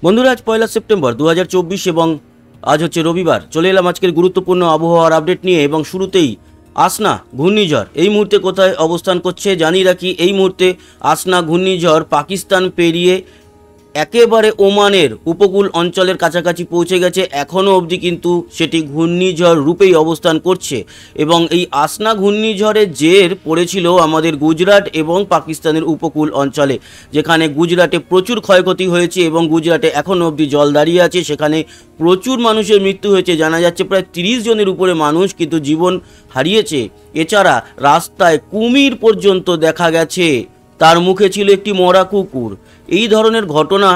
বন্ধুরা, আজ 1 সেপ্টেম্বর 2024 এবং আজ হচ্ছে রবিবার। চলে এলাম আজকের গুরুত্বপূর্ণ আবহাওয়ার আপডেট নিয়ে এবং শুরুতেই আসনা ঘূর্ণিঝড় এই মুহূর্তে কোথায় অবস্থান করছে জানিয়ে রাখি। এই মুহূর্তে আসনা ঘূর্ণিঝড় পাকিস্তান পেরিয়ে একেবারে ওমানের উপকূল অঞ্চলের কাছাকাছি পৌঁছে গেছে। এখনও অবধি কিন্তু সেটি ঘূর্ণিঝড় রূপেই অবস্থান করছে এবং এই আসনা ঘূর্ণিঝড়ের জের পড়েছিল আমাদের গুজরাট এবং পাকিস্তানের উপকূল অঞ্চলে, যেখানে গুজরাটে প্রচুর ক্ষয়ক্ষতি হয়েছে এবং গুজরাটে এখনও অবধি জল দাঁড়িয়ে আছে। সেখানে প্রচুর মানুষের মৃত্যু হয়েছে, জানা যাচ্ছে প্রায় 30 জনের উপরে মানুষ কিন্তু জীবন হারিয়েছে। এছাড়া রাস্তায় কুমির পর্যন্ত দেখা গেছে, তার মুখে ছিল একটি মরা কুকুর। এই ধরনের ঘটনা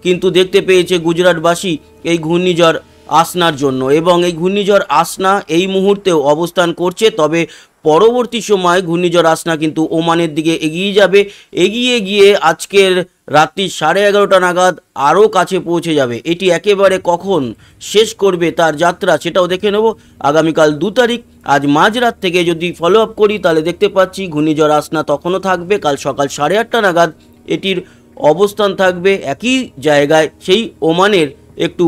কিন্তু দেখতে পেয়েছে গুজরাটবাসী এই ঘূর্ণিঝড় আসনার জন্য এবং এই ঘূর্ণিঝড় আসনা এই মুহূর্তেও অবস্থান করছে। তবে পরবর্তী সময় ঘূর্ণিঝড় আসনা কিন্তু ওমানের দিকে এগিয়ে যাবে। এগিয়ে গিয়ে আজকের রাত্রি 11:30 নাগাদ আরও কাছে পৌঁছে যাবে। এটি একেবারে কখন শেষ করবে তার যাত্রা সেটাও দেখে নেব আগামীকাল 2 তারিখ। আজ মাঝরাত থেকে যদি ফলো আপ করি তাহলে দেখতে পাচ্ছি ঘূর্ণিঝড় আসনা তখনও থাকবে। কাল সকাল 8:30 নাগাদ এটির অবস্থান থাকবে একই জায়গায়, সেই ওমানের একটু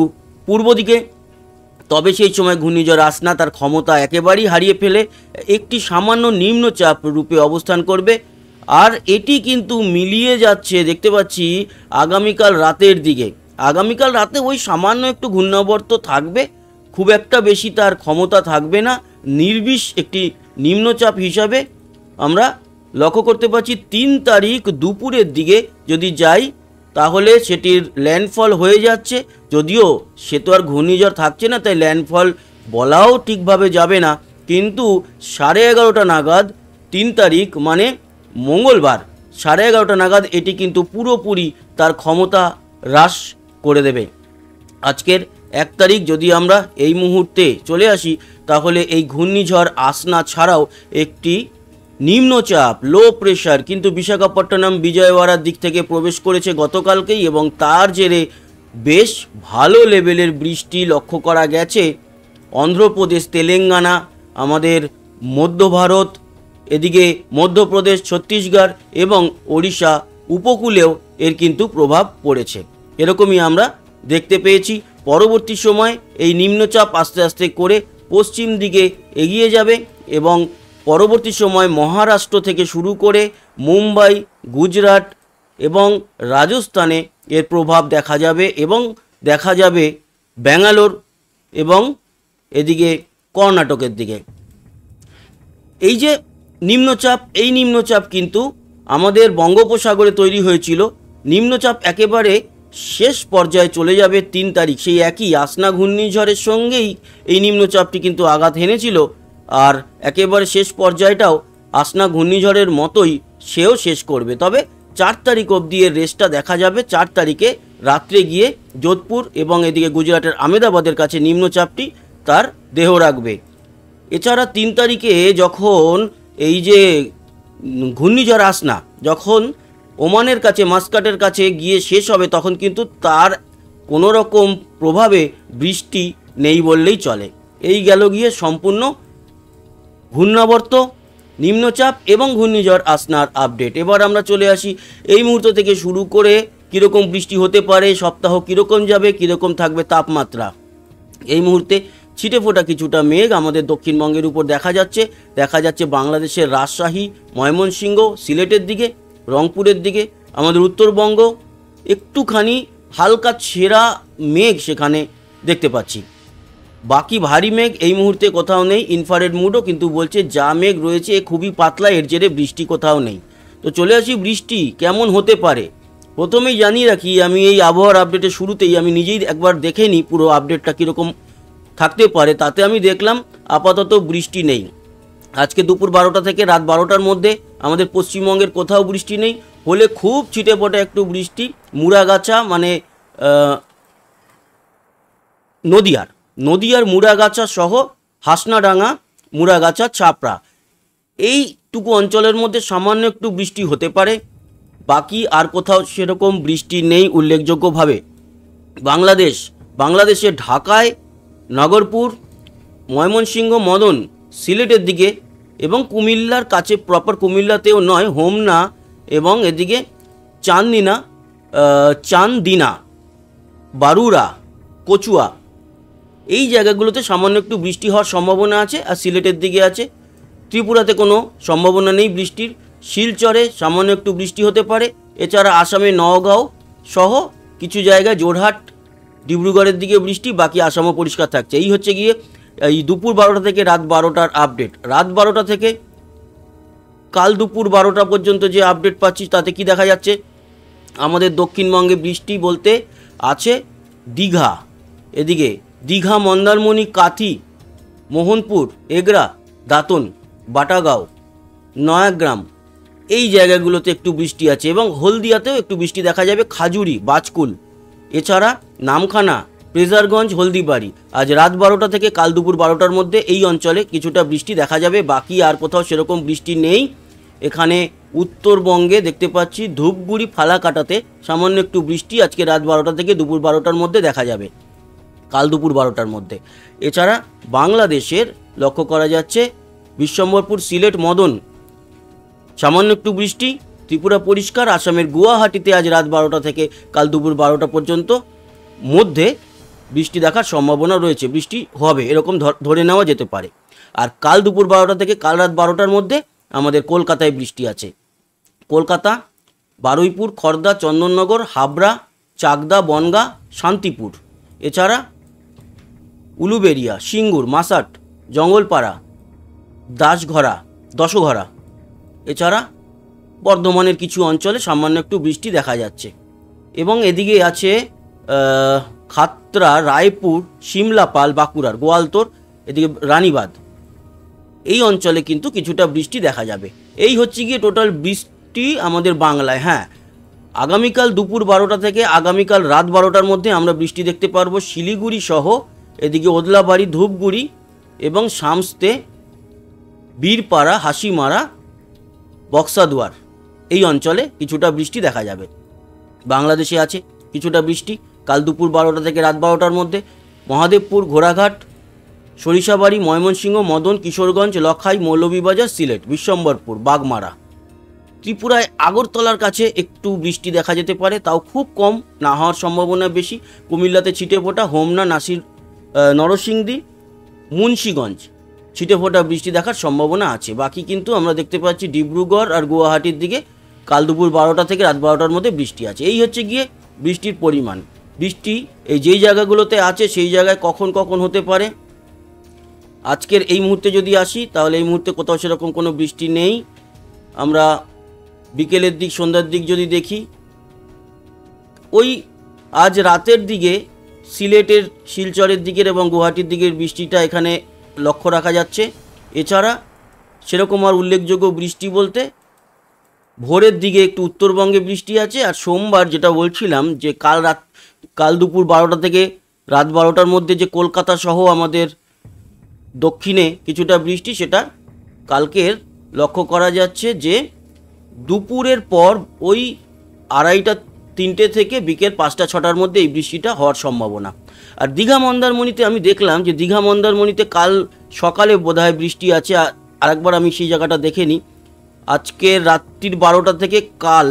পূর্ব দিকে। তবে সেই সময় ঘূর্ণিঝড় আসনা তার ক্ষমতা একেবারেই হারিয়ে ফেলে একটি সামান্য নিম্নচাপ রূপে অবস্থান করবে। আর এটি কিন্তু মিলিয়ে যাচ্ছে দেখতে পাচ্ছি আগামীকাল রাতের দিকে। আগামীকাল রাতে ওই সামান্য একটু ঘূর্ণাবর্ত থাকবে, খুব একটা বেশি তার ক্ষমতা থাকবে না। নির্বিষ একটি নিম্নচাপ হিসাবে আমরা লক্ষ্য করতে পারছি। 3 তারিখ দুপুরের দিকে যদি যাই তাহলে সেটির ল্যান্ডফল হয়ে যাচ্ছে, যদিও সে তো আর ঘূর্ণিঝড় থাকছে না, তাই ল্যান্ডফল বলাও ঠিকভাবে যাবে না। কিন্তু 11:30 নাগাদ 3 তারিখ মানে মঙ্গলবার 11:30 নাগাদ এটি কিন্তু পুরোপুরি তার ক্ষমতা হ্রাস করে দেবে। আজকের 1 তারিখ যদি আমরা এই মুহূর্তে চলে আসি তাহলে এই ঘূর্ণিঝড় আসনা ছাড়াও একটি নিম্নচাপ লো প্রেশার কিন্তু বিশাখাপট্টনম বিজয়ওয়াড়ার দিক থেকে প্রবেশ করেছে গতকালকেই এবং তার জেরে বেশ ভালো লেভেলের বৃষ্টি লক্ষ্য করা গেছে অন্ধ্রপ্রদেশ, তেলেঙ্গানা, আমাদের মধ্য ভারত, এদিকে মধ্যপ্রদেশ, ছত্তিশগড় এবং ওড়িশা উপকূলেও এর কিন্তু প্রভাব পড়েছে। এরকমই আমরা দেখতে পেয়েছি। পরবর্তী সময় এই নিম্নচাপ আস্তে আস্তে করে পশ্চিম দিকে এগিয়ে যাবে এবং পরবর্তী সময় মহারাষ্ট্র থেকে শুরু করে মুম্বাই, গুজরাট এবং রাজস্থানে এর প্রভাব দেখা যাবে এবং দেখা যাবে ব্যাঙ্গালোর এবং এদিকে কর্ণাটকের দিকে। এই যে নিম্নচাপ, এই নিম্নচাপ কিন্তু আমাদের বঙ্গোপসাগরে তৈরি হয়েছিল। নিম্নচাপ একেবারে শেষ পর্যায়ে চলে যাবে 3 তারিখ। সেই একই আসনা ঘূর্ণিঝড়ের সঙ্গেই এই নিম্নচাপটি কিন্তু আঘাত হেনেছিল আর একেবারে শেষ পর্যায়টাও আসনা ঘূর্ণিঝড়ের মতোই সেও শেষ করবে। তবে 4 তারিখ অবধি এর রেসটা দেখা যাবে। 4 তারিখে রাত্রে গিয়ে যোধপুর এবং এদিকে গুজরাটের আহমেদাবাদের কাছে নিম্নচাপটি তার দেহ রাখবে। এছাড়া 3 তারিখে যখন এই যে ঘূর্ণিঝড় আসনা যখন ওমানের কাছে মাস্কাটের কাছে গিয়ে শেষ হবে তখন কিন্তু তার কোনো রকম প্রভাবে বৃষ্টি নেই বললেই চলে। এই গেল গিয়ে সম্পূর্ণ ঘূর্ণাবর্ত, নিম্নচাপ এবং ঘূর্ণিঝড় আসনার আপডেট। এবার আমরা চলে আসি এই মুহূর্ত থেকে শুরু করে কীরকম বৃষ্টি হতে পারে, সপ্তাহ কীরকম যাবে, কীরকম থাকবে তাপমাত্রা। এই মুহূর্তে ছিটে ফোটা কিছুটা মেঘ আমাদের দক্ষিণবঙ্গের উপর দেখা যাচ্ছে বাংলাদেশের রাজশাহী, ময়মনসিংহ, সিলেটের দিকে, রংপুরের দিকে। আমাদের উত্তরবঙ্গ একটুখানি হালকা ছেঁড়া মেঘ সেখানে দেখতে পাচ্ছি। বাকি ভারী মেঘ এই মুহূর্তে কোথাও নেই। ইনফ্রারেড মুডও কিন্তু বলছে যা মেঘ রয়েছে খুবই পাতলা, এর জেরে বৃষ্টি কোথাও নেই। তো চলে আসি বৃষ্টি কেমন হতে পারে। প্রথমেই জানিয়ে রাখি আমি এই আবহাওয়ার আপডেটের শুরুতেই আমি নিজেই একবার দেখে নিই পুরো আপডেটটা কীরকম থাকতে পারে। তাতে আমি দেখলাম আপাতত বৃষ্টি নেই। আজকে দুপুর 12টা থেকে রাত 12টার মধ্যে আমাদের পশ্চিমবঙ্গের কোথাও বৃষ্টি নেই। হলে খুব ছিটেফোঁটা একটু বৃষ্টি মুড়াগাছা মানে নদিয়ার মুড়াগাছা সহ হাসনাডাঙ্গা, মুড়াগাছা, চাপড়া এইটুকু অঞ্চলের মধ্যে সামান্য একটু বৃষ্টি হতে পারে। বাকি আর কোথাও সেরকম বৃষ্টি নেই উল্লেখযোগ্যভাবে। বাংলাদেশের ঢাকায়, নগরপুর, ময়মনসিংহ, মদন, সিলেটের দিকে এবং কুমিল্লার কাছে প্রপার কুমিল্লাতেও নয়, হোমনা এবং এদিকে চান্দিনা বারুরা, কচুয়া এই জায়গাগুলোতে সামান্য একটু বৃষ্টি হওয়ার সম্ভাবনা আছে। আর সিলেটের দিকে আছে। ত্রিপুরাতে কোনো সম্ভাবনা নেই বৃষ্টির। শিলচরে সামান্য একটু বৃষ্টি হতে পারে। এছাড়া আসামে নওগাঁও সহ কিছু জায়গায়, জোরহাট, ডিব্রুগড়ের দিকে বৃষ্টি, বাকি আসামও পরিষ্কার থাকছে। এই হচ্ছে গিয়ে এই দুপুর 12টা থেকে রাত 12টার আপডেট। রাত 12টা থেকে কাল দুপুর 12টা পর্যন্ত যে আপডেট পাচ্ছি তাতে কি দেখা যাচ্ছে, আমাদের দক্ষিণবঙ্গে বৃষ্টি বলতে আছে দীঘা, এদিকে দীঘা, মন্দারমণি, কাথি, মোহনপুর, এগরা, দাঁতন, বাটাগাঁও, নয়াগ্রাম এই জায়গাগুলোতে একটু বৃষ্টি আছে এবং হলদিয়াতেও একটু বৃষ্টি দেখা যাবে, খাজুরি, বাজকুল, এছাড়া নামখানা, প্রেজারগঞ্জ, হলদিবাড়ি। আজ রাত 12টা থেকে কাল দুপুর 12টার মধ্যে এই অঞ্চলে কিছুটা বৃষ্টি দেখা যাবে, বাকি আর কোথাও সেরকম বৃষ্টি নেই। এখানে উত্তরবঙ্গে দেখতে পাচ্ছি ধূপগুড়ি, ফালাকাটাতে সামান্য একটু বৃষ্টি আজকে রাত 12টা থেকে দুপুর 12টার মধ্যে দেখা যাবে, কাল দুপুর 12টার মধ্যে। এছাড়া বাংলাদেশের লক্ষ্য করা যাচ্ছে বিশ্বম্বরপুর, সিলেট, মদন সামান্য একটু বৃষ্টি, ত্রিপুরা পরিষ্কার। আসামের গুয়াহাটিতে আজ রাত 12টা থেকে কাল দুপুর 12টা পর্যন্ত মধ্যে বৃষ্টি দেখার সম্ভাবনা রয়েছে, বৃষ্টি হবে এরকম ধরে নেওয়া যেতে পারে। আর কাল দুপুর 12টা থেকে কাল রাত 12টার মধ্যে আমাদের কলকাতায় বৃষ্টি আছে। কলকাতা, বারুইপুর, খড়দা, চন্দননগর, হাবড়া, চাকদা, বনগাঁ, শান্তিপুর, এছাড়া উলুবেড়িয়া, সিঙ্গুর, মাসাট, জঙ্গলপাড়া, দশঘরা, এছাড়া বর্ধমানের কিছু অঞ্চলে সামান্য একটু বৃষ্টি দেখা যাচ্ছে। এবং এদিকে আছে খাতড়া, রায়পুর, সিমলাপাল, বাঁকুড়ার, গোয়ালতোর, এদিকে রানীবাঁধ এই অঞ্চলে কিন্তু কিছুটা বৃষ্টি দেখা যাবে। এই হচ্ছে গিয়ে টোটাল বৃষ্টি আমাদের বাংলায়। হ্যাঁ, আগামীকাল দুপুর 12টা থেকে আগামীকাল রাত 12টার মধ্যে আমরা বৃষ্টি দেখতে পারবো শিলিগুড়ি সহ এদিকে ওদলাবাড়ি, ধূপগুড়ি এবং শামস্তে, বীরপাড়া, হাসিমারা, বক্সাদুয়ার এই অঞ্চলে কিছুটা বৃষ্টি দেখা যাবে। বাংলাদেশে আছে কিছুটা বৃষ্টি কাল দুপুর 12টা থেকে রাত 12টার মধ্যে। মহাদেবপুর, ঘোড়াঘাট, সরিষাবাড়ি, ময়মনসিংহ, মদন, কিশোরগঞ্জ, লখাই, মৌলভীবাজার, সিলেট, বিশ্বম্বরপুর, বাগমারা। ত্রিপুরায় আগরতলার কাছে একটু বৃষ্টি দেখা যেতে পারে, তাও খুব কম, না হওয়ার সম্ভাবনা বেশি। কুমিল্লাতে ছিটেফোঁটা, হোমনা, নরসিংদী, মুন্সিগঞ্জ ছিটেফোঁটা বৃষ্টি দেখার সম্ভাবনা আছে। বাকি কিন্তু আমরা দেখতে পাচ্ছি ডিব্রুগড় আর গুয়াহাটির দিকে কাল দুপুর 12টা থেকে রাত 12টার মধ্যে বৃষ্টি আছে। এই হচ্ছে গিয়ে বৃষ্টির পরিমাণ। বৃষ্টি এই যেই জায়গাগুলোতে আছে সেই জায়গায় কখন কখন হতে পারে, আজকের এই মুহূর্তে যদি আসি তাহলে এই মুহূর্তে কোথাও সেরকম কোনো বৃষ্টি নেই। আমরা বিকেলের দিক, সন্ধ্যার দিক যদি দেখি, ওই আজ রাতের দিকে সিলেটের, শিলচরের দিকের এবং গুয়াহাটির দিকের বৃষ্টিটা এখানে লক্ষ্য রাখা যাচ্ছে। এছাড়া সেরকম আর উল্লেখযোগ্য বৃষ্টি বলতে ভোরের দিকে একটু উত্তরবঙ্গে বৃষ্টি আছে। আর সোমবার যেটা বলছিলাম যে কাল দুপুর 12টা থেকে রাত 12টার মধ্যে যে কলকাতা সহ আমাদের দক্ষিণে কিছুটা বৃষ্টি, সেটা কালকের লক্ষ্য করা যাচ্ছে যে দুপুরের পর ওই 2:30-3টে থেকে বিকেল 5টা-6টার মধ্যে এই বৃষ্টিটা হওয়ার সম্ভাবনা। আর দীঘা মন্দারমণিতে আমি দেখলাম যে দীঘা মন্দারমণিতে কাল সকালে বোধহয় বৃষ্টি আছে, আরেকবার আমি সেই জায়গাটা দেখে নিই। আজকে রাত্রির 12টা থেকে কাল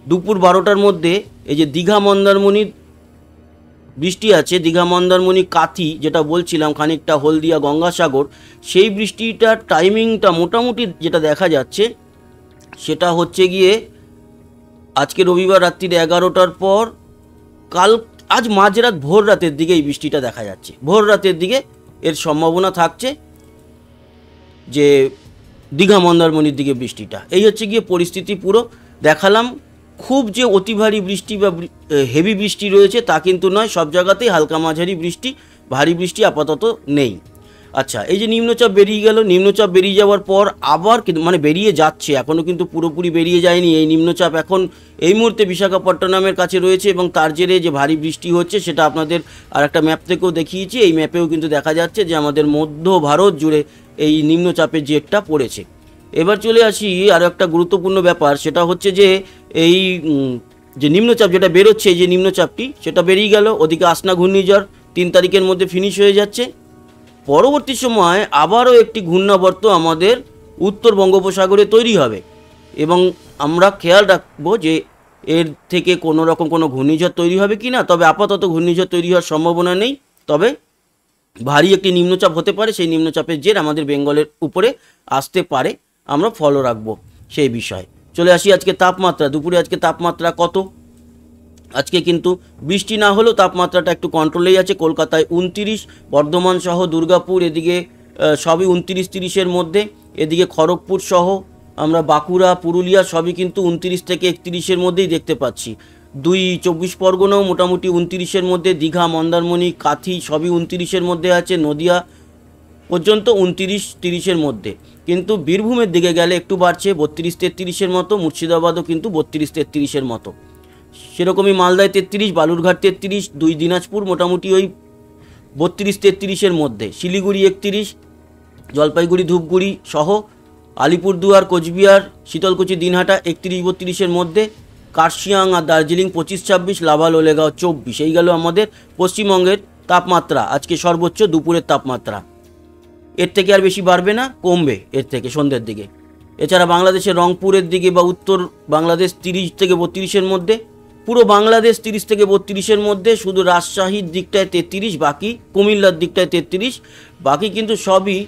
দুপুর 12টার মধ্যে এই যে দীঘা মন্দারমণির বৃষ্টি আছে, দীঘা মন্দারমণি, কাথি যেটা বলছিলাম, খানিকটা হলদিয়া, গঙ্গাসাগর, সেই বৃষ্টিটার টাইমিংটা মোটামুটি যেটা দেখা যাচ্ছে সেটা হচ্ছে গিয়ে আজকে রবিবার রাত্রির 11টার পর আজ মাঝরাত ভোর রাতের দিকে এই বৃষ্টিটা দেখা যাচ্ছে। ভোর রাতের দিকে এর সম্ভাবনা থাকছে যে দীঘা মন্দারমণির দিকে বৃষ্টিটা। এই হচ্ছে গিয়ে পরিস্থিতি পুরো দেখালাম। খুব যে অতি ভারী বৃষ্টি বা হেভি বৃষ্টি রয়েছে তা কিন্তু নয়, সব জায়গাতেই হালকা মাঝারি বৃষ্টি, ভারী বৃষ্টি আপাতত নেই। আচ্ছা, এই যে নিম্নচাপ বেরিয়ে গেল, নিম্নচাপ বেরিয়ে যাওয়ার পর আবার মানে বেরিয়ে যাচ্ছে, এখনও কিন্তু পুরোপুরি বেরিয়ে যায়নি। এই নিম্নচাপ এখন এই মুহূর্তে বিশাখাপট্টনমের কাছে রয়েছে এবং তার জেরে যে ভারী বৃষ্টি হচ্ছে সেটা আপনাদের আর একটা ম্যাপ থেকেও দেখিয়েছি। এই ম্যাপেও কিন্তু দেখা যাচ্ছে যে আমাদের মধ্য ভারত জুড়ে এই নিম্নচাপের জেরটা পড়েছে। এবার চলে আসি আরও একটা গুরুত্বপূর্ণ ব্যাপার, সেটা হচ্ছে যে এই যে নিম্নচাপ যেটা বেরোচ্ছে, এই যে নিম্নচাপটি সেটা বেরিয়ে গেল, ওদিকে আসনা ঘূর্ণিঝড় 3 তারিখের মধ্যে ফিনিশ হয়ে যাচ্ছে। পরবর্তী সময় আবারও একটি ঘূর্ণাবর্ত আমাদের উত্তর বঙ্গোপসাগরে তৈরি হবে এবং আমরা খেয়াল রাখবো যে এর থেকে কোনো রকম কোনো ঘূর্ণিঝড় তৈরি হবে কি না, তবে আপাতত ঘূর্ণিঝড় তৈরি হওয়ার সম্ভাবনা নেই। তবে ভারী একটি নিম্নচাপ হতে পারে, সেই নিম্নচাপের জের আমাদের বেঙ্গলের উপরে আসতে পারে, আমরা ফলো রাখবো সেই বিষয়ে। চলে আসি আজকে তাপমাত্রা। দুপুরে আজকে তাপমাত্রা কত? আজকে কিন্তু বৃষ্টি না হলেও তাপমাত্রাটা একটু কন্ট্রোলেই আছে। কলকাতায় 29, বর্ধমান সহ দুর্গাপুর এদিকে সবই 29-30-এর মধ্যে। এদিকে খড়গপুর সহ আমরা বাঁকুড়া, পুরুলিয়া সবই কিন্তু 29 থেকে 31-এর মধ্যেই দেখতে পাচ্ছি। 24 পরগনাও মোটামুটি 29-এর মধ্যে। দীঘা, মন্দারমণি, কাথি সবই 29-এর মধ্যে আছে। নদিয়া পর্যন্ত 29-30-এর মধ্যে। কিন্তু বীরভূমের দিকে গেলে একটু বাড়ছে, 32-33-এর মতো। মুর্শিদাবাদও কিন্তু 32-33-এর মতো। সেরকমই মালদায় 33, বালুরঘাট 33, দিনাজপুর মোটামুটি ওই 32-33-এর মধ্যে। শিলিগুড়ি 31, জলপাইগুড়ি, ধূপগুড়ি সহ আলিপুরদুয়ার, কোচবিহার, শীতলকুচি, দিনহাটা 31-32-এর মধ্যে। কার্শিয়াং আর দার্জিলিং 25-26, লাভা, লোলেগাঁও 24। এই গেল আমাদের পশ্চিমবঙ্গের তাপমাত্রা, আজকে সর্বোচ্চ দুপুরের তাপমাত্রা। এর থেকে আর বেশি বাড়বে না, কমবে এর থেকে সন্ধ্যের দিকে। এছাড়া বাংলাদেশের রংপুরের দিকে বা উত্তর বাংলাদেশ 30 থেকে 32-এর মধ্যে। পুরো বাংলাদেশ 30 থেকে 32-এর মধ্যে। শুধু রাজশাহীর দিকটায় 33, বাকি কুমিল্লার দিকটায় 33, বাকি কিন্তু সবই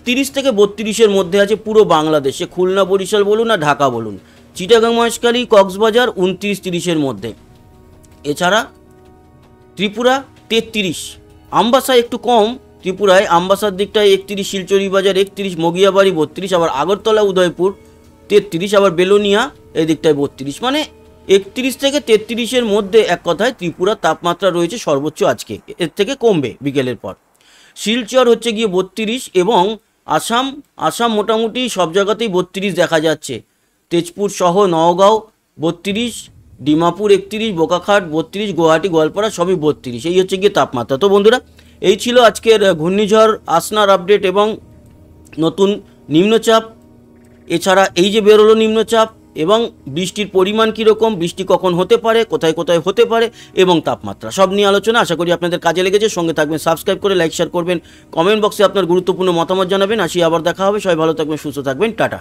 30 থেকে 32-এর মধ্যে আছে পুরো বাংলাদেশে। খুলনা, বরিশাল বলুন আর ঢাকা বলুন। চিটাগাং, মহেশখালী, কক্সবাজার 29-30-এর মধ্যে। এছাড়া ত্রিপুরা 33, আমবাসায় একটু কম, ত্রিপুরায় আমবাসার দিকটায় 31, শিলচরি বাজার 31, মগিয়াবাড়ি 32, আবার আগরতলা, উদয়পুর 33, আবার বেলোনিয়া এই দিকটায় 32। মানে 31 থেকে 33-এর মধ্যে এক কথায় ত্রিপুরার তাপমাত্রা রয়েছে সর্বোচ্চ আজকে। এর থেকে কমবে বিকেলের পর। শিলচর হচ্ছে গিয়ে 32 এবং আসাম মোটামুটি সব জায়গাতেই 32 দেখা যাচ্ছে। তেজপুর সহ নওগাঁও 32, ডিমাপুর 31, বোকাখাট 32, গুয়াহাটি, গোয়ালপাড়া সবই 32। এই হচ্ছে গিয়ে তাপমাত্রা। তো বন্ধুরা, এই ছিল আজকের ঘূর্ণিঝড় আসনার আপডেট এবং নতুন নিম্নচাপ। এছাড়া এই যে বেরোলো নিম্নচাপ এবং বৃষ্টির পরিমাণ কীরকম, বৃষ্টি কখন হতে পারে, কোথায় কোথায় হতে পারে এবং তাপমাত্রা সব নিয়ে আলোচনা। আশা করি আপনাদের কাজে লেগেছে। সঙ্গে থাকবেন, সাবস্ক্রাইব করে লাইক শেয়ার করবেন, কমেন্ট বক্সে আপনার গুরুত্বপূর্ণ মতামত জানাবেন। আসি আবার দেখা হবে। সবাই ভালো থাকবেন, সুস্থ থাকবেন, টাটা।